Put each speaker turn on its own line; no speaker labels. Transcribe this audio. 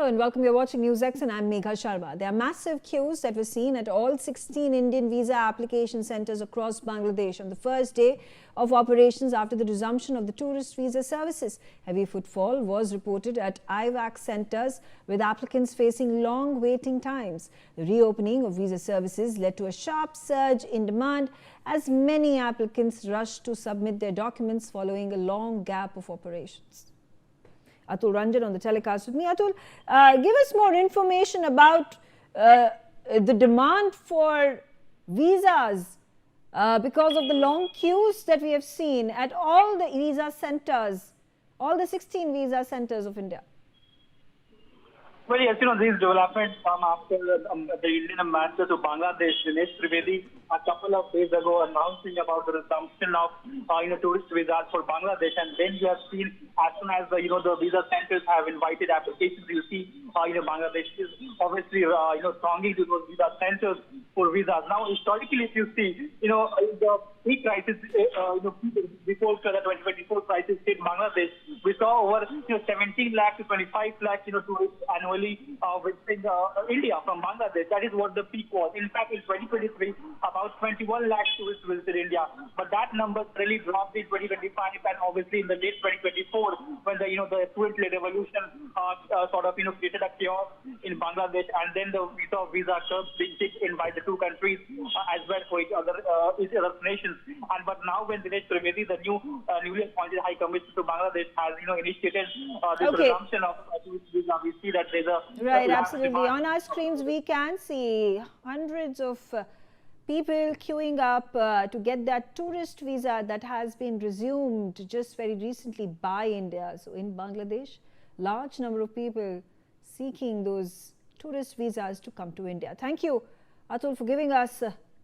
Hello and welcome. You're watching NewsX and I'm Megha Sharma. There are massive queues that were seen at all 16 Indian visa application centres across Bangladesh on the first day of operations after the resumption of the tourist visa services. Heavy footfall was reported at IVAC centres with applicants facing long waiting times. The reopening of visa services led to a sharp surge in demand as many applicants rushed to submit their documents following a long gap of operations. Atul Ranjan on the telecast with me. Atul, give us more information about the demand for visas because of the long queues that we have seen at all the visa centers, all the 16 visa centers of India.
Well, yes, these developments come after the Indian ambassador to Bangladesh, Dinesh Trivedi, a couple of days ago announcing about the resumption of, tourist visas for Bangladesh. And then you have seen as soon as, the visa centers have invited applications, you see, Bangladesh is obviously, thronging to those visa centers for visas. Now, historically, if you see, the pre-crisis, before the 2024 crisis hit Bangladesh, we saw over 17 lakh to 25 lakh tourists annually visiting India from Bangladesh. That is what the peak was. In fact, in 2023, about 21 lakh tourists visited India. But that number really dropped in 2025 and obviously in the late 2024 when the student revolution created a chaos in Bangladesh, and then we saw visa curbs being taken in by the two countries as well for each other nations. But now when Dinesh Trivedi, the newly appointed High Commissioner to Bangladesh, has initiated this resumption of tourist visa, we see that there's a
right, absolutely. On our screens, we can see hundreds of people queuing up to get that tourist visa that has been resumed just very recently by India. So in Bangladesh, large number of people seeking those tourist visas to come to India. Thank you, Atul, for giving us